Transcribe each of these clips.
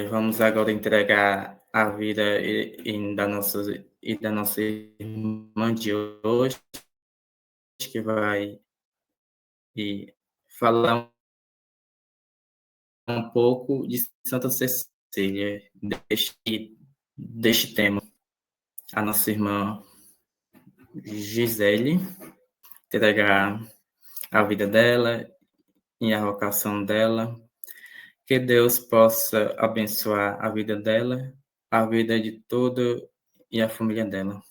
Vamos agora entregar a vida da nossa irmã de hoje, que vai falar um pouco de Santa Cecília, deste tema. A nossa irmã Gisele entregar a vida dela e a vocação dela. Que Deus possa abençoar a vida dela, a vida de toda e a família dela.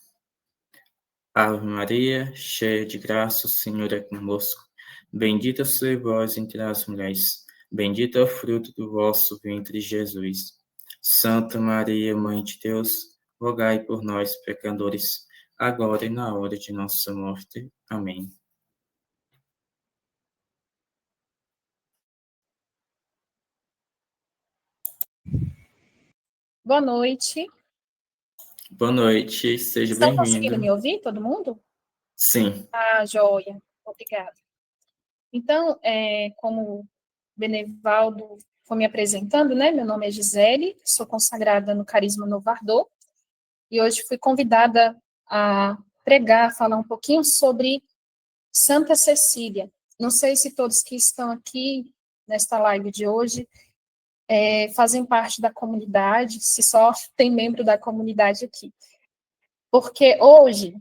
Ave Maria, cheia de graça, o Senhor é convosco. Bendita sois vós entre as mulheres. Bendito é o fruto do vosso ventre, Jesus. Santa Maria, Mãe de Deus, rogai por nós, pecadores, agora e na hora de nossa morte. Amém. Boa noite. Boa noite, seja Estão bem-vindo. conseguindo me ouvir, todo mundo? Sim. Ah, joia. Obrigada. Então, como o Benevaldo foi me apresentando, né? Meu nome é Gisele, sou consagrada no Carisma Novo Ardor, e hoje fui convidada a pregar, falar um pouquinho sobre Santa Cecília. Não sei se todos que estão aqui nesta live de hoje fazem parte da comunidade, se só tem membro da comunidade aqui. Porque hoje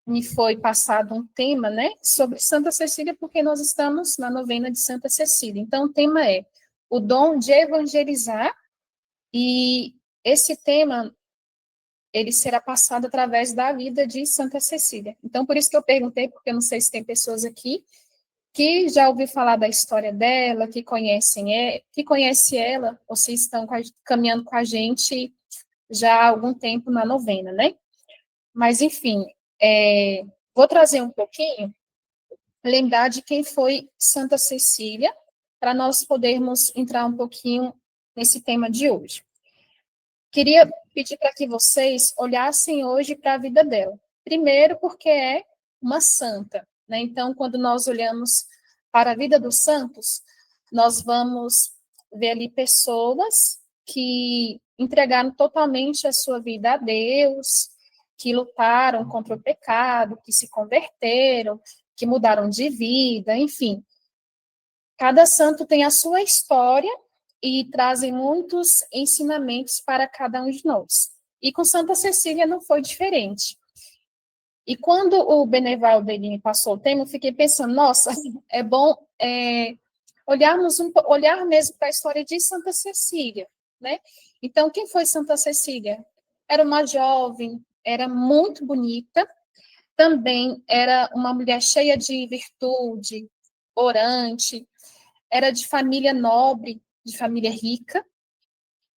me foi passado um tema, né, sobre Santa Cecília, porque nós estamos na novena de Santa Cecília. Então, o tema é o dom de evangelizar, e esse tema, ele será passado através da vida de Santa Cecília. Então, por isso que eu perguntei, porque eu não sei se tem pessoas aqui que já ouviram falar da história dela, que conhece ela, ou se estão caminhando com a gente já há algum tempo na novena, né? Mas, enfim, vou trazer um pouquinho, lembrar de quem foi Santa Cecília, para nós podermos entrar um pouquinho nesse tema de hoje. Queria pedir para que vocês olhassem hoje para a vida dela. Primeiro, porque é uma santa, né? Então, quando nós olhamos para a vida dos santos, nós vamos ver ali pessoas que entregaram totalmente a sua vida a Deus, que lutaram contra o pecado, que se converteram, que mudaram de vida, enfim. Cada santo tem a sua história e trazem muitos ensinamentos para cada um de nós. E com Santa Cecília não foi diferente. E quando o Benevaldo me passou o tema, eu fiquei pensando, nossa, é bom olhar mesmo para a história de Santa Cecília, né? Então, quem foi Santa Cecília? Era uma jovem, era muito bonita, também era uma mulher cheia de virtude, orante, era de família nobre, de família rica,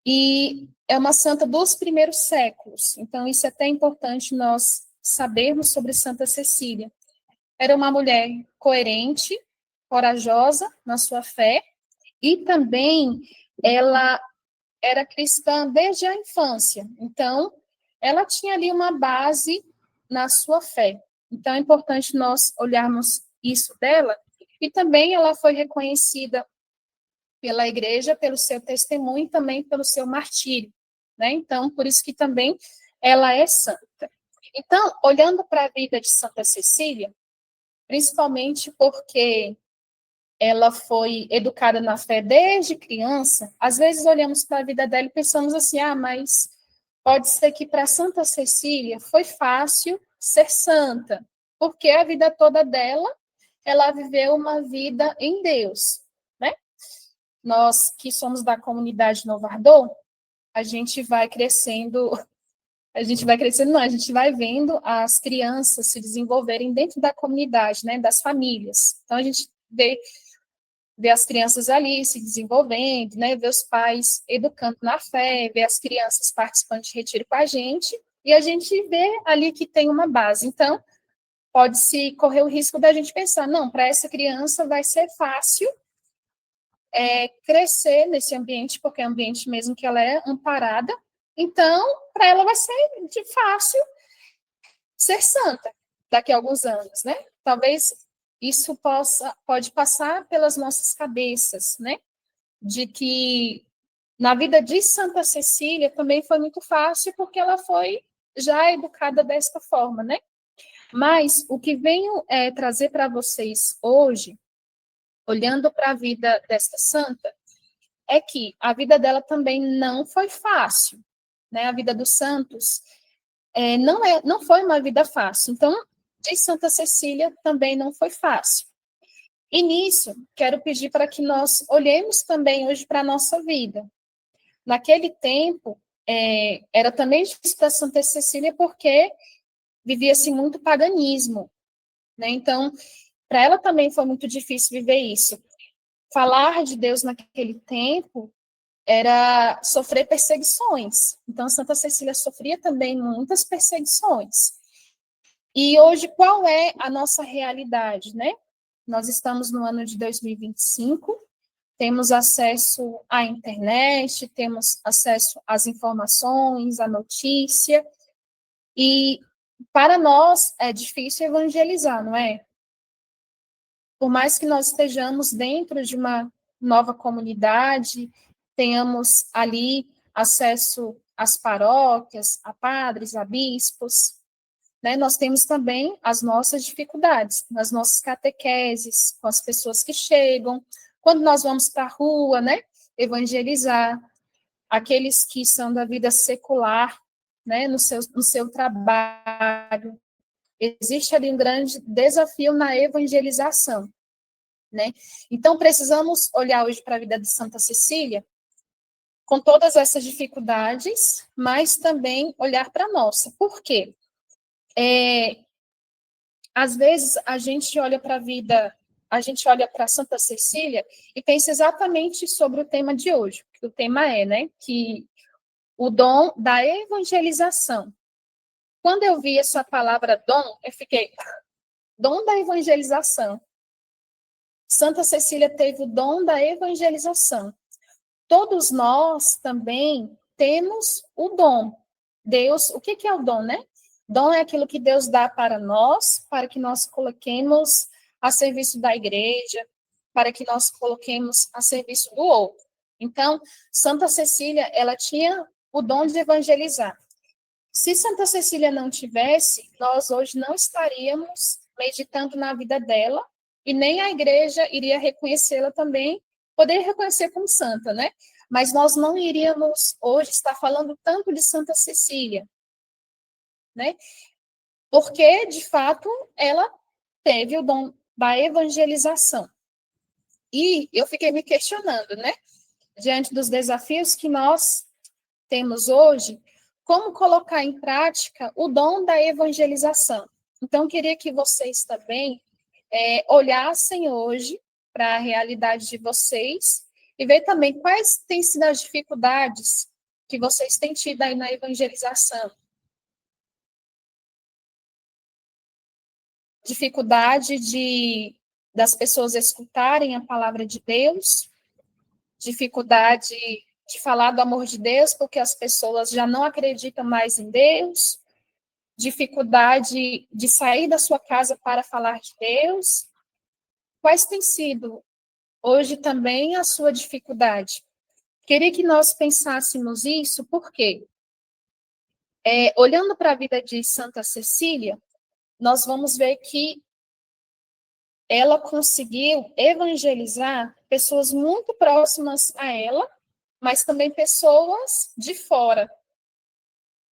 e é uma santa dos primeiros séculos. Então, isso é até importante nós sabermos sobre Santa Cecília. Era uma mulher coerente, corajosa na sua fé, e também ela era cristã desde a infância. Então, ela tinha ali uma base na sua fé. Então, é importante nós olharmos isso dela. E também ela foi reconhecida pela igreja, pelo seu testemunho e também pelo seu martírio, né? Então, por isso que também ela é santa. Então, olhando para a vida de Santa Cecília, principalmente porque ela foi educada na fé desde criança, às vezes olhamos para a vida dela e pensamos assim, mas pode ser que para Santa Cecília foi fácil ser santa, porque a vida toda dela, ela viveu uma vida em Deus, né? Nós que somos da comunidade Novo Ardor, a gente vai crescendo, não, a gente vai vendo as crianças se desenvolverem dentro da comunidade, né, das famílias. Então, a gente vê as crianças ali se desenvolvendo, né, vê os pais educando na fé, vê as crianças participando de retiro com a gente, e a gente vê ali que tem uma base. Então, pode-se correr o risco da gente pensar, não, para essa criança vai ser fácil crescer nesse ambiente, porque é um ambiente mesmo que ela é amparada, então, para ela vai ser de fácil ser santa daqui a alguns anos, né? Talvez isso pode passar pelas nossas cabeças, né? De que Na vida de Santa Cecília também foi muito fácil, porque ela foi já educada desta forma, né? Mas o que venho trazer para vocês hoje, olhando para a vida desta santa, é que a vida dela também não foi fácil, né? A vida dos santos não foi uma vida fácil. Então, de Santa Cecília também não foi fácil. E nisso, quero pedir para que nós olhemos também hoje para a nossa vida. Naquele tempo, era também difícil para Santa Cecília porque vivia-se muito paganismo, né? Então, para ela também foi muito difícil viver isso. Falar de Deus naquele tempo era sofrer perseguições. Então, Santa Cecília sofria também muitas perseguições. E hoje, qual é a nossa realidade, né? Nós estamos no ano de 2025, temos acesso à internet, temos acesso às informações, à notícia, e para nós é difícil evangelizar, não é? Por mais que nós estejamos dentro de uma nova comunidade, tenhamos ali acesso às paróquias, a padres, a bispos, né? Nós temos também as nossas dificuldades, nas nossas catequeses, com as pessoas que chegam, quando nós vamos para a rua, né? Evangelizar, aqueles que são da vida secular, né? No seu trabalho. Existe ali um grande desafio na evangelização, né? Então, precisamos olhar hoje para a vida de Santa Cecília com todas essas dificuldades, mas também olhar para a nossa. Por quê? Às vezes, a gente olha para a vida, a gente olha para Santa Cecília e pensa exatamente sobre o tema de hoje, que o tema é, né, que o dom da evangelização. Quando eu vi essa palavra dom, eu fiquei, dom da evangelização. Santa Cecília teve o dom da evangelização. Todos nós também temos o dom. Deus, o que é o dom, né? Dom é aquilo que Deus dá para nós, para que nós coloquemos a serviço da igreja, para que nós coloquemos a serviço do outro. Então, Santa Cecília, ela tinha o dom de evangelizar. Se Santa Cecília não tivesse, nós hoje não estaríamos meditando na vida dela, e nem a igreja iria reconhecê-la também, poder reconhecer como santa, né? Mas nós não iríamos hoje estar falando tanto de Santa Cecília, né? Porque, de fato, ela teve o dom da evangelização. E eu fiquei me questionando, né? Diante dos desafios que nós temos hoje, como colocar em prática o dom da evangelização. Então, queria que vocês também olhassem hoje para a realidade de vocês e ver também quais têm sido as dificuldades que vocês têm tido aí na evangelização. Dificuldade das pessoas escutarem a palavra de Deus, dificuldade de falar do amor de Deus, porque as pessoas já não acreditam mais em Deus, dificuldade de sair da sua casa para falar de Deus. Quais têm sido hoje também a sua dificuldade? Queria que nós pensássemos isso, porque olhando para a vida de Santa Cecília, nós vamos ver que ela conseguiu evangelizar pessoas muito próximas a ela, mas também pessoas de fora.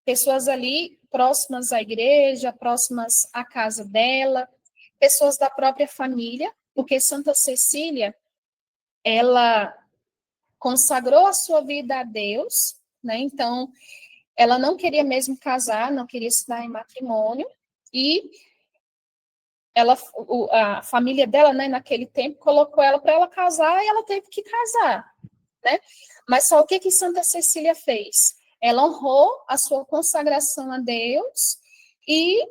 Pessoas ali próximas à igreja, próximas à casa dela, pessoas da própria família, porque Santa Cecília, ela consagrou a sua vida a Deus, né? Então, ela não queria mesmo casar, não queria se dar em matrimônio, e a família dela, né, naquele tempo, colocou ela para ela casar, e ela teve que casar, né? Mas só o que Santa Cecília fez? Ela honrou a sua consagração a Deus e,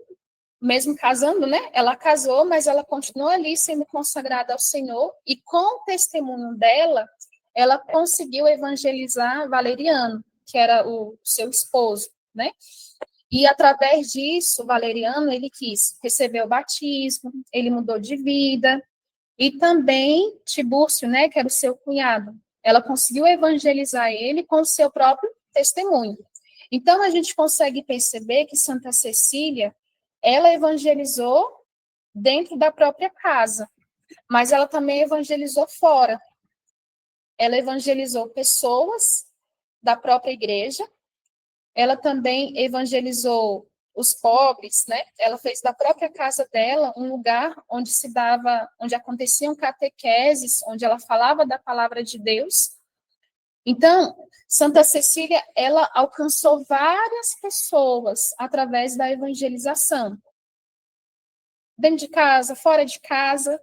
mesmo casando, né? Ela casou, mas ela continuou ali sendo consagrada ao Senhor, e com o testemunho dela, ela conseguiu evangelizar Valeriano, que era o seu esposo, né? E, através disso, Valeriano, ele quis receber o batismo, ele mudou de vida, e também Tibúrcio, né, que era o seu cunhado, ela conseguiu evangelizar ele com o seu próprio testemunho. Então, a gente consegue perceber que Santa Cecília, ela evangelizou dentro da própria casa, mas ela também evangelizou fora. Ela evangelizou pessoas da própria igreja, ela também evangelizou os pobres, né? Ela fez da própria casa dela um lugar onde aconteciam catequeses, onde ela falava da palavra de Deus. Então, Santa Cecília, ela alcançou várias pessoas através da evangelização. Dentro de casa, fora de casa.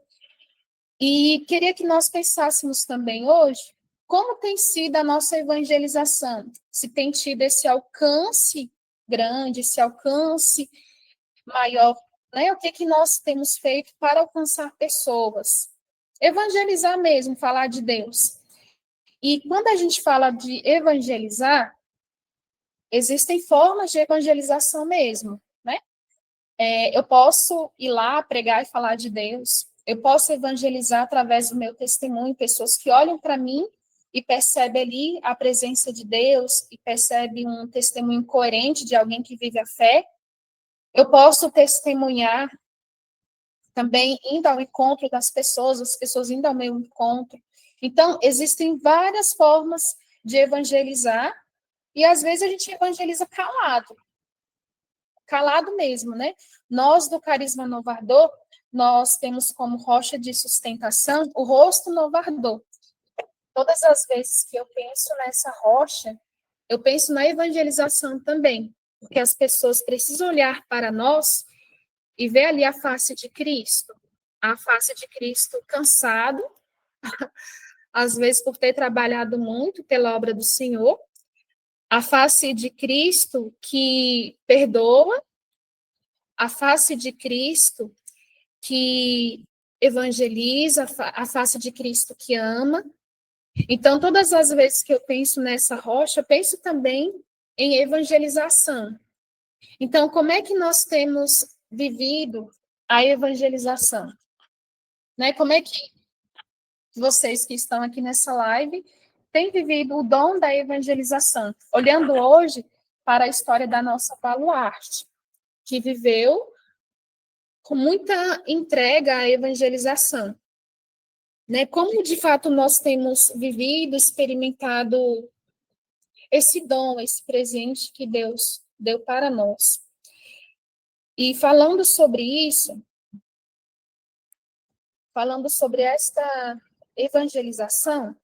E queria que nós pensássemos também hoje como tem sido a nossa evangelização, se tem tido esse alcance grande, esse alcance maior, né? O que nós temos feito para alcançar pessoas? Evangelizar mesmo, falar de Deus. E quando a gente fala de evangelizar, existem formas de evangelização mesmo, né? Eu posso ir lá pregar e falar de Deus, eu posso evangelizar através do meu testemunho, pessoas que olham para mim e percebem ali a presença de Deus, e percebem um testemunho coerente de alguém que vive a fé. Eu posso testemunhar também indo ao encontro das pessoas, as pessoas indo ao meu encontro. Então, existem várias formas de evangelizar, e às vezes a gente evangeliza calado mesmo, né? Nós, do Carisma Novardô, nós temos como rocha de sustentação o rosto Novardô. Todas as vezes que eu penso nessa rocha, eu penso na evangelização também, porque as pessoas precisam olhar para nós e ver ali a face de Cristo cansado, às vezes por ter trabalhado muito pela obra do Senhor, a face de Cristo que perdoa, a face de Cristo que evangeliza, a face de Cristo que ama. Então, todas as vezes que eu penso nessa rocha, eu penso também em evangelização. Então, como é que nós temos vivido a evangelização? Né? Como é que vocês que estão aqui nessa live têm vivido o dom da evangelização? Olhando hoje para a história da nossa Baluarte, que viveu com muita entrega à evangelização. Né? Como, de fato, nós temos vivido, experimentado esse dom, esse presente que Deus deu para nós. E falando sobre isso, falando sobre esta evangelização,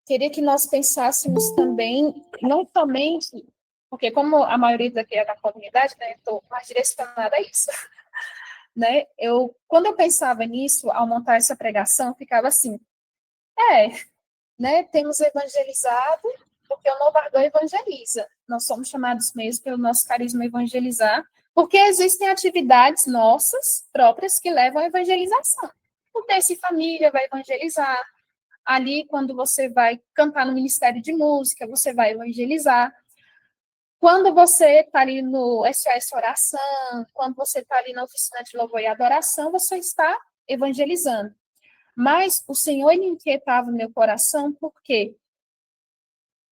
queria que nós pensássemos também, não somente, porque como a maioria daqui é da comunidade, né, estou mais direcionada a isso, né, quando eu pensava nisso, ao montar essa pregação, ficava assim, né, temos evangelizado, porque o Novardô evangeliza. Nós somos chamados mesmo pelo nosso carisma evangelizar, porque existem atividades nossas próprias que levam à evangelização. O Terça e Família vai evangelizar. Ali, quando você vai cantar no Ministério de Música, você vai evangelizar. Quando você está ali no SOS Oração, quando você está ali na oficina de louvor e adoração, você está evangelizando. Mas o Senhor, ele inquietava o meu coração, porque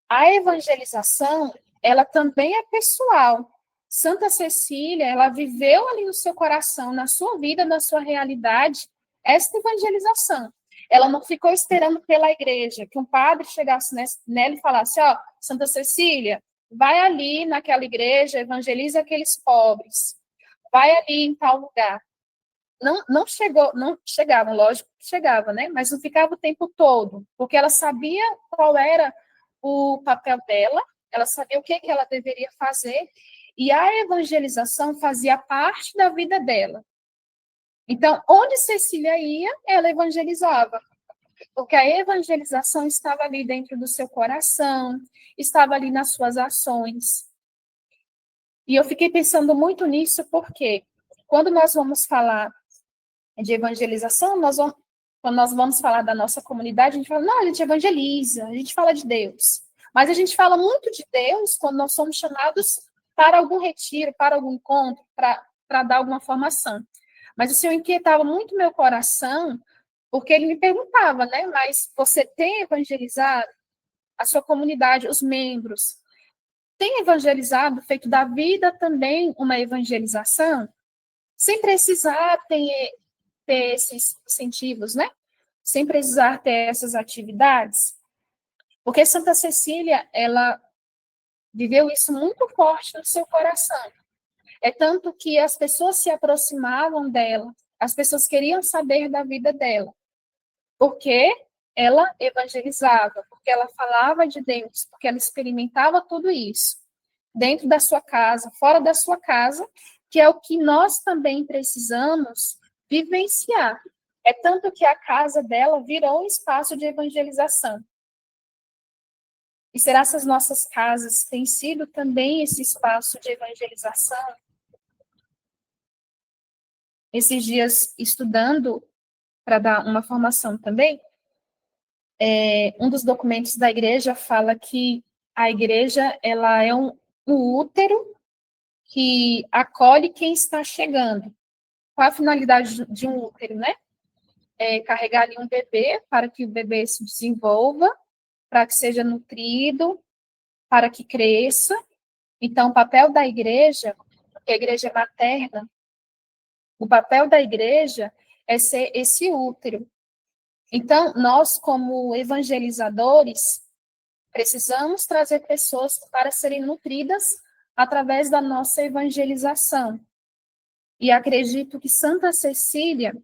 a evangelização, ela também é pessoal. Santa Cecília, ela viveu ali no seu coração, na sua vida, na sua realidade, esta evangelização. Ela não ficou esperando pela igreja, que um padre chegasse nela e falasse, ó, Santa Cecília, vai ali naquela igreja, evangeliza aqueles pobres, vai ali em tal lugar. Não chegava, lógico que chegava, né? Mas não ficava o tempo todo, porque ela sabia qual era o papel dela, ela sabia o que ela deveria fazer, e a evangelização fazia parte da vida dela. Então, onde Cecília ia, ela evangelizava, porque a evangelização estava ali dentro do seu coração, estava ali nas suas ações. E eu fiquei pensando muito nisso, porque quando nós vamos falar de evangelização, quando nós vamos falar da nossa comunidade, a gente fala, não, a gente evangeliza, a gente fala de Deus. Mas a gente fala muito de Deus quando nós somos chamados para algum retiro, para algum encontro, para dar alguma formação. Mas o Senhor inquietava muito meu coração Porque ele me perguntava, né? Mas você tem evangelizado a sua comunidade, os membros? Tem evangelizado, feito da vida também uma evangelização? Sem precisar ter esses incentivos, né? Sem precisar ter essas atividades. Porque Santa Cecília, ela viveu isso muito forte no seu coração. É tanto que as pessoas se aproximavam dela, as pessoas queriam saber da vida dela, porque ela evangelizava, porque ela falava de Deus, porque ela experimentava tudo isso, dentro da sua casa, fora da sua casa, que é o que nós também precisamos vivenciar. É tanto que a casa dela virou um espaço de evangelização. E será que as nossas casas têm sido também esse espaço de evangelização? Esses dias, estudando para dar uma formação também, um dos documentos da igreja fala que a igreja ela é um útero que acolhe quem está chegando. Qual a finalidade de um útero, né? É carregar ali um bebê para que o bebê se desenvolva, para que seja nutrido, para que cresça. Então, o papel da igreja, que a igreja é materna, o papel da igreja é ser esse útero. Então, nós, como evangelizadores, precisamos trazer pessoas para serem nutridas através da nossa evangelização. E acredito que Santa Cecília,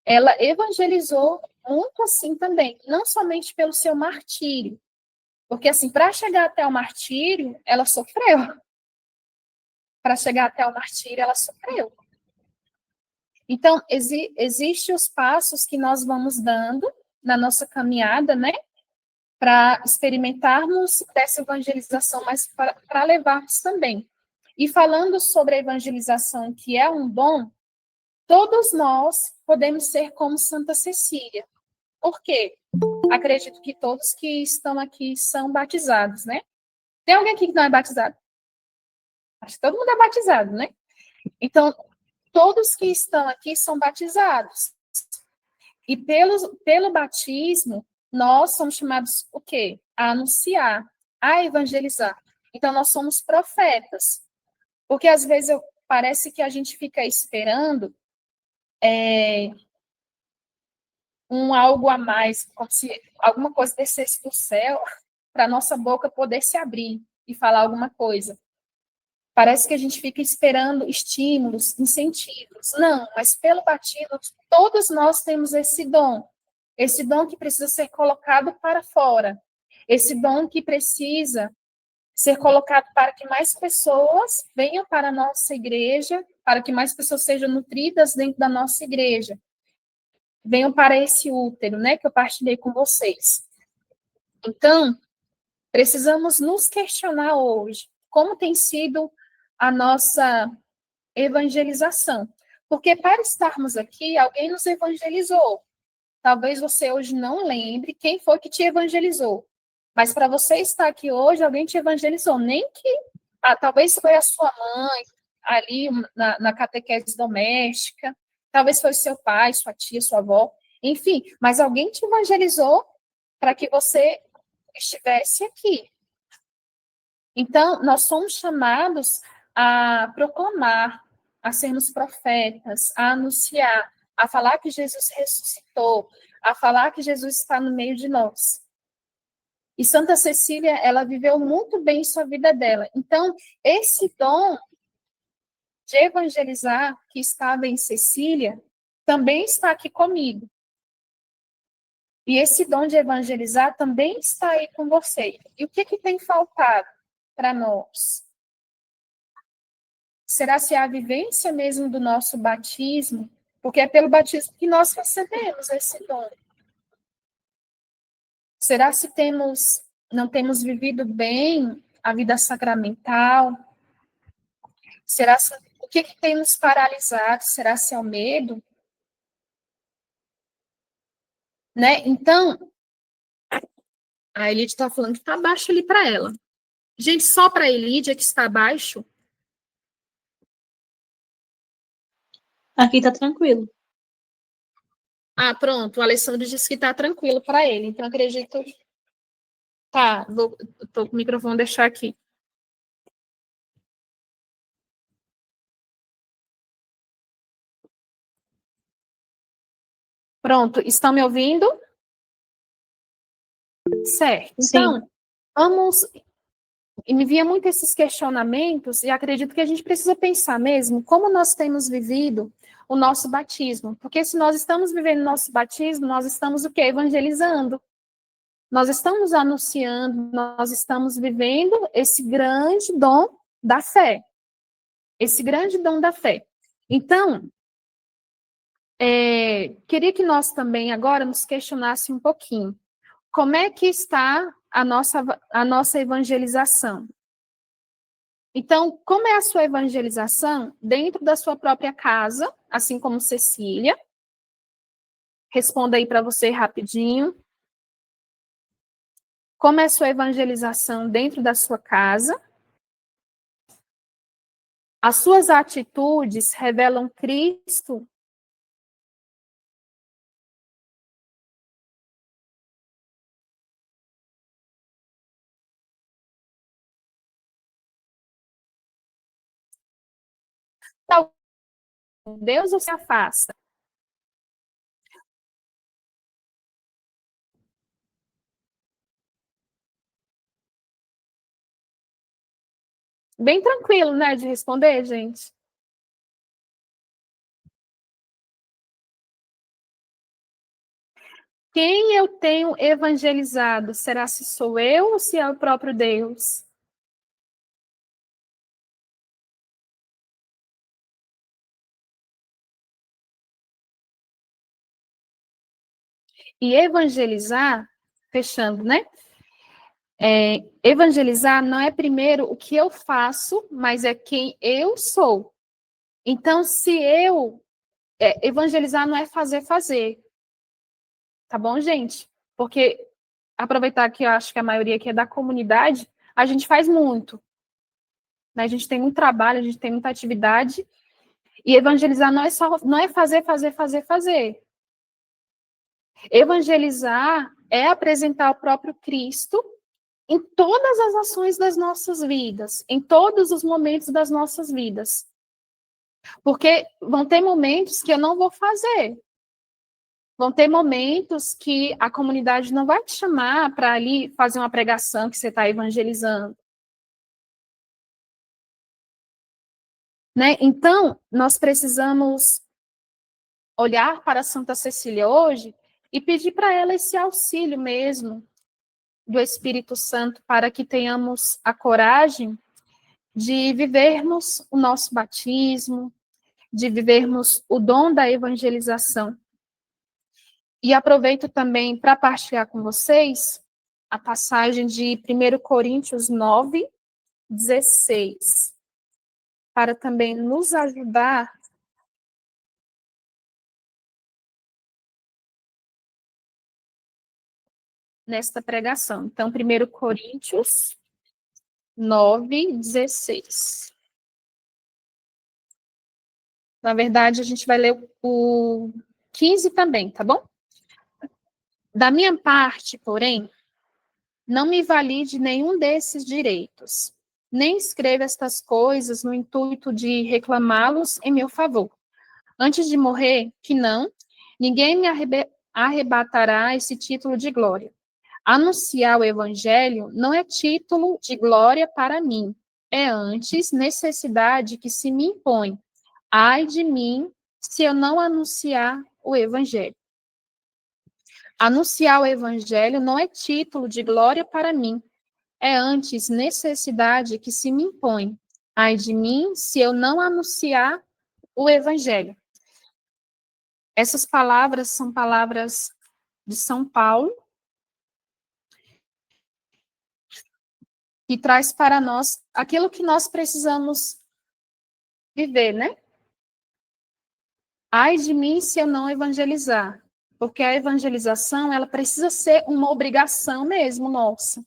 ela evangelizou muito assim também, não somente pelo seu martírio, porque assim, para chegar até o martírio, ela sofreu. Para chegar até o martírio, ela sofreu. Então, existem os passos que nós vamos dando na nossa caminhada, né? Para experimentarmos dessa evangelização, mas para levarmos também. E falando sobre a evangelização, que é um dom, todos nós podemos ser como Santa Cecília. Por quê? Acredito que todos que estão aqui são batizados, né? Tem alguém aqui que não é batizado? Acho que todo mundo é batizado, né? Então, todos que estão aqui são batizados. E pelo batismo, nós somos chamados o quê? A anunciar, a evangelizar. Então, nós somos profetas. Porque às vezes parece que a gente fica esperando um algo a mais, como se alguma coisa descesse do céu para nossa boca poder se abrir e falar alguma coisa. Parece que a gente fica esperando estímulos, incentivos. Não, mas pelo batismo, todos nós temos esse dom que precisa ser colocado para fora, esse dom que precisa ser colocado para que mais pessoas venham para a nossa igreja, para que mais pessoas sejam nutridas dentro da nossa igreja, venham para esse útero, né, que eu partilhei com vocês. Então, precisamos nos questionar hoje, como tem sido a nossa evangelização. Porque para estarmos aqui, alguém nos evangelizou. Talvez você hoje não lembre quem foi que te evangelizou. Mas para você estar aqui hoje, alguém te evangelizou. Nem que, talvez foi a sua mãe, ali na catequese doméstica, talvez foi seu pai, sua tia, sua avó, enfim, mas alguém te evangelizou para que você estivesse aqui. Então, nós somos chamados a proclamar, a sermos profetas, a anunciar, a falar que Jesus ressuscitou, a falar que Jesus está no meio de nós. E Santa Cecília, ela viveu muito bem sua vida dela. Então, esse dom de evangelizar que estava em Cecília também está aqui comigo. E esse dom de evangelizar também está aí com você. E o que tem faltado para nós? Será se é a vivência mesmo do nosso batismo? Porque é pelo batismo que nós recebemos esse dom. Será se não temos vivido bem a vida sacramental? Será se, o que tem nos paralisado? Será se é o medo? Né? Então, a Elide está falando que está baixo ali para ela. Gente, só para a Elide é que está baixo? Aqui tá tranquilo. Ah, pronto, o Alessandro disse que está tranquilo para ele, então acredito. Tá, tô com o microfone deixar aqui. Pronto, estão me ouvindo? Certo. Sim. Então, vamos. E me via muito esses questionamentos, e acredito que a gente precisa pensar mesmo como nós temos vivido o nosso batismo. Porque se nós estamos vivendo o nosso batismo, nós estamos o quê? Evangelizando. Nós estamos anunciando, nós estamos vivendo esse grande dom da fé. Esse grande dom da fé. Então, queria que nós também agora nos questionássemos um pouquinho. Como é que está a nossa evangelização? Então, como é a sua evangelização dentro da sua própria casa, assim como Cecília? Responda aí para você rapidinho. Como é a sua evangelização dentro da sua casa? As suas atitudes revelam Cristo? Deus ou se afasta? Bem tranquilo, né, de responder, gente. Quem eu tenho evangelizado? Será se sou eu ou se é o próprio Deus? E evangelizar, fechando, né? Evangelizar não é primeiro o que eu faço, mas é quem eu sou. Então, se eu evangelizar não é fazer, tá bom, gente? Porque aproveitar que eu acho que a maioria aqui é da comunidade, a gente faz muito, né? A gente tem muito trabalho, a gente tem muita atividade, e evangelizar não é fazer. Evangelizar é apresentar o próprio Cristo em todas as ações das nossas vidas, em todos os momentos das nossas vidas. Porque vão ter momentos que eu não vou fazer. Vão ter momentos que a comunidade não vai te chamar para ali fazer uma pregação que você está evangelizando. Né? Então, nós precisamos olhar para Santa Cecília hoje e pedir para ela esse auxílio mesmo do Espírito Santo para que tenhamos a coragem de vivermos o nosso batismo, de vivermos o dom da evangelização. E aproveito também para partilhar com vocês a passagem de 1 Coríntios 9, 16, para também nos ajudar nesta pregação. Então, 1 Coríntios 9, 16. Na verdade, a gente vai ler o 15 também, tá bom? Da minha parte, porém, não me valide nenhum desses direitos, nem escreva estas coisas no intuito de reclamá-los em meu favor. Antes de morrer, que não, ninguém me arrebatará esse título de glória. Anunciar o evangelho não é título de glória para mim, é antes necessidade que se me impõe. Ai de mim, se eu não anunciar o evangelho. Anunciar o evangelho não é título de glória para mim, é antes necessidade que se me impõe. Ai de mim, se eu não anunciar o evangelho. Essas palavras são palavras de São Paulo, que traz para nós aquilo que nós precisamos viver, né? Ai de mim se eu não evangelizar, porque a evangelização, ela precisa ser uma obrigação mesmo nossa.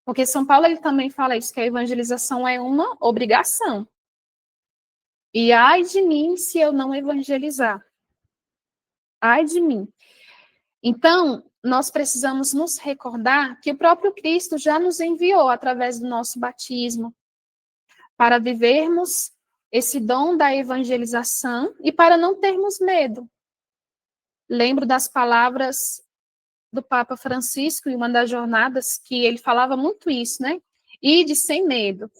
Porque São Paulo, ele também fala isso, que a evangelização é uma obrigação. E ai de mim se eu não evangelizar. ai de mim. Então, nós precisamos nos recordar que o próprio Cristo já nos enviou através do nosso batismo para vivermos esse dom da evangelização e para não termos medo. Lembro das palavras do Papa Francisco em uma das jornadas que ele falava muito isso, né? Ide sem medo.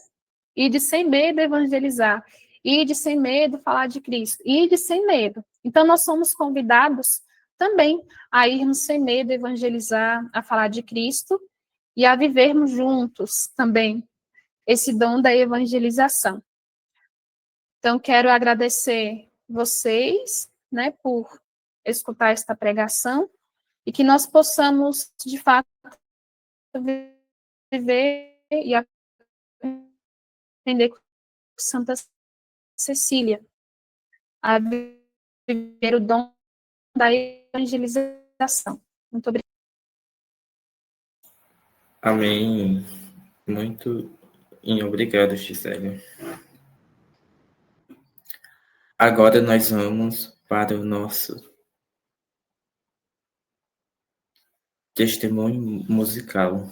Ide sem medo evangelizar. Ide sem medo falar de Cristo. Ide sem medo. Então, nós somos convidados também a irmos sem medo evangelizar, a falar de Cristo e a vivermos juntos também esse dom da evangelização. Então, quero agradecer vocês, né, por escutar esta pregação e que nós possamos, de fato, viver e aprender com Santa Cecília, a viver o dom da evangelização. Muito obrigada. Amém. Muito obrigado, Gisele. Agora nós vamos para o nosso testemunho musical.